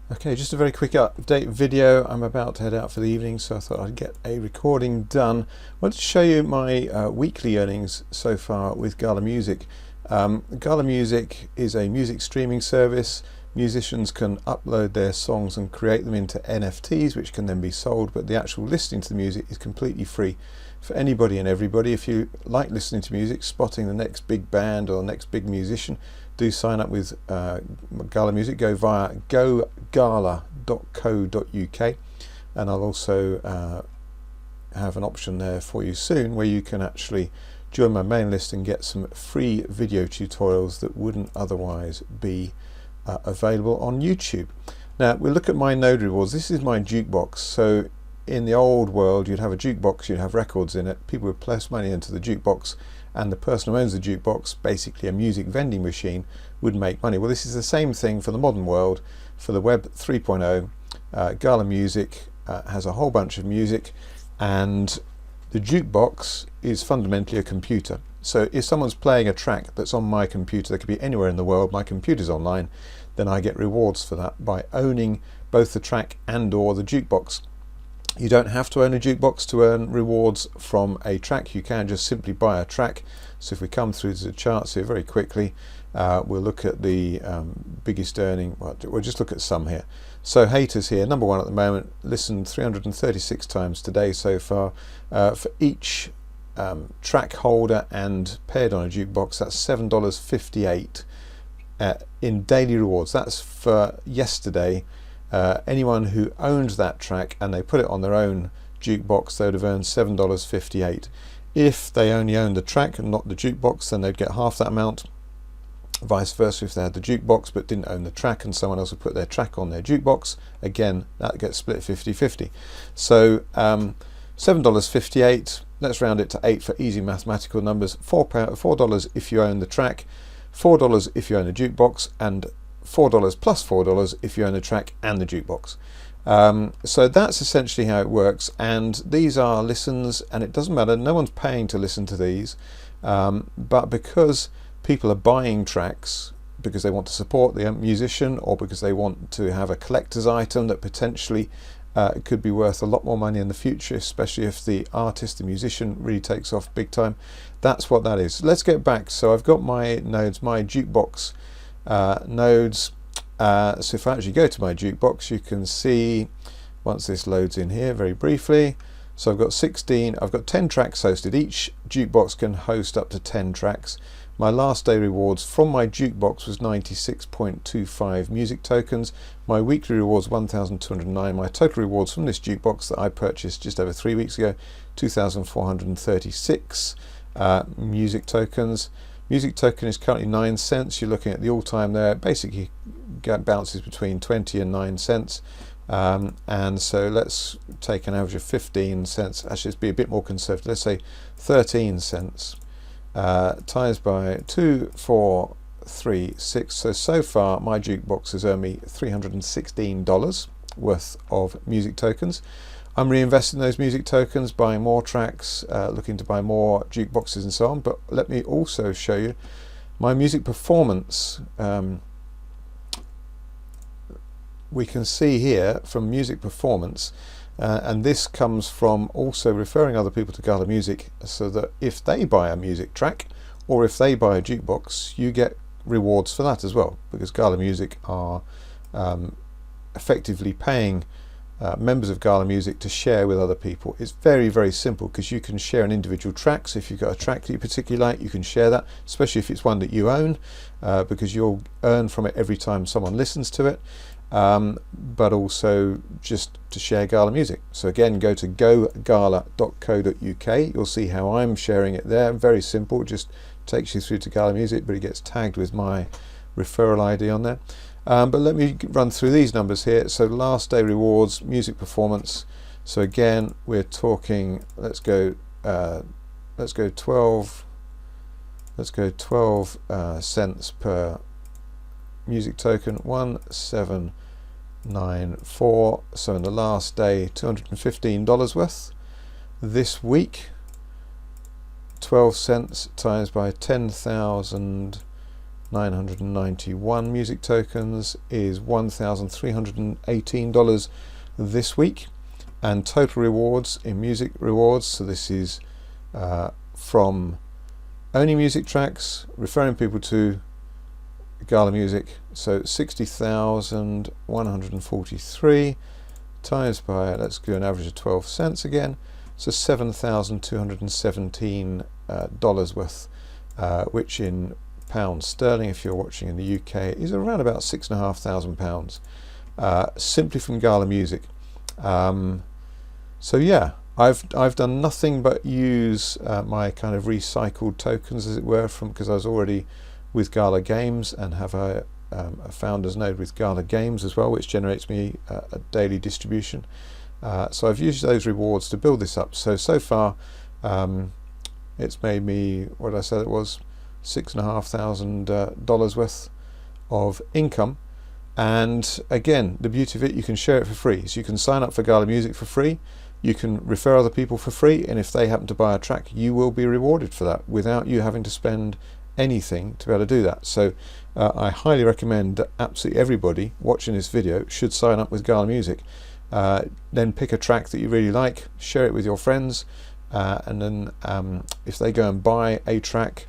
Okay, just a very quick update video. I'm about to head out for the evening, so I thought I'd get a recording done. I wanted to show you my weekly earnings so far with Gala Music. Gala Music is a music streaming service. Musicians can upload their songs and create them into NFTs, which can then be sold, but the actual listening to the music is completely free for anybody and everybody. If you like listening to music, spotting the next big band or the next big musician, do sign up with Gala Music. Go via gogala.co.uk, and I'll also have an option there for you soon where you can actually join my main list and get some free video tutorials that wouldn't otherwise be available on YouTube. Now we'll look at my node rewards. This is my jukebox. So in the old world, you'd have a jukebox, you'd have records in it, people would place money into the jukebox, and the person who owns the jukebox, basically a music vending machine, would make money. Well, this is the same thing for the modern world. For the Web 3.0, Gala Music has a whole bunch of music, and the jukebox is fundamentally a computer. So if someone's playing a track that's on my computer, that could be anywhere in the world, my computer's online, then I get rewards for that by owning both the track and or the jukebox. You don't have to own a jukebox to earn rewards from a track. You can just simply buy a track. So if we come through to the charts here very quickly, we'll look at the biggest earning. Well, we'll just look at some here. So Haters here, number one at the moment, listened 336 times today so far. For each track holder and paired on a jukebox, that's $7.58 in daily rewards. That's for yesterday. Anyone who owned that track and they put it on their own jukebox, they would have earned $7.58. If they only owned the track and not the jukebox, then they'd get half that amount. Vice versa, if they had the jukebox but didn't own the track and someone else would put their track on their jukebox, again that gets split 50-50. So $7.58, let's round it to 8 for easy mathematical numbers. $4 if you own the track, $4 if you own the jukebox, and $4 plus $4 if you own the track and the jukebox. So that's essentially how it works, and these are listens, and it doesn't matter, no one's paying to listen to these, but because people are buying tracks because they want to support the musician, or because they want to have a collector's item that potentially could be worth a lot more money in the future, especially if the artist, the musician, really takes off big time. That's what that is. Let's get back. So I've got my nodes, my jukebox nodes. So if I actually go to my jukebox, you can see, once this loads in here very briefly, so I've got 10 tracks hosted. Each jukebox can host up to 10 tracks. My last day rewards from my jukebox was 96.25 music tokens. My weekly rewards 1,209. My total rewards from this jukebox that I purchased just over 3 weeks ago, 2,436 music tokens. Music token is currently 9 cents. You're looking at the all-time there. Basically bounces between 20 and 9 cents. And so let's take an average of 15 cents. Actually, let's be a bit more conservative. Let's say 13 cents. Times by 2, 4, 3, 6. So far my jukebox has earned me $316 worth of music tokens. I'm reinvesting those music tokens, buying more tracks, looking to buy more jukeboxes and so on. But let me also show you my music performance. We can see here from music performance, and this comes from also referring other people to Gala Music, so that if they buy a music track or if they buy a jukebox, you get rewards for that as well, because Gala Music are effectively paying members of Gala Music to share with other people. It's very, very simple, because you can share an individual track. So if you've got a track that you particularly like, you can share that, especially if it's one that you own, because you'll earn from it every time someone listens to it. But also just to share Gala Music. So again, go to gogala.co.uk. You'll see how I'm sharing it there. Very simple, just takes you through to Gala Music, but it gets tagged with my referral ID on there. But let me run through these numbers here. So last day rewards, music performance. So again, we're talking, let's go 12 cents per music token, 1794. So in the last day, $215 worth. This week, 12 cents times by 10,000 991 music tokens is $1,318 this week, and total rewards in music rewards, so this is from owning music tracks, referring people to Gala Music, so 60,143 times by, let's do an average of 12 cents again, so $7,217 worth, which in pounds sterling, if you're watching in the UK, is around about £6,500, simply from Gala Music. So yeah, I've done nothing but use my kind of recycled tokens, as it were, from, because I was already with Gala Games and have a founders node with Gala Games as well, which generates me a daily distribution. So I've used those rewards to build this up. So far it's made me, what did I say it was, $6,500 worth of income. And again, the beauty of it, you can share it for free. So you can sign up for Gala Music for free, you can refer other people for free, and if they happen to buy a track, you will be rewarded for that without you having to spend anything to be able to do that. So I highly recommend that absolutely everybody watching this video should sign up with Gala Music. Then pick a track that you really like, share it with your friends, and then if they go and buy a track,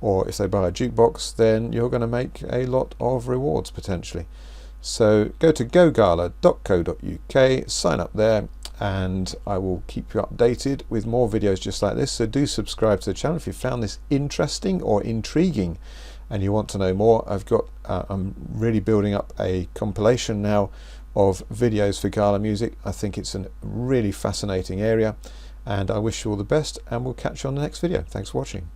or if they buy a jukebox, then you're going to make a lot of rewards potentially. So go to gogala.co.uk, sign up there, and I will keep you updated with more videos just like this. So do subscribe to the channel if you found this interesting or intriguing and you want to know more. I'm really building up a compilation now of videos for Gala Music. I think it's a really fascinating area, and I wish you all the best, and we'll catch you on the next video. Thanks for watching.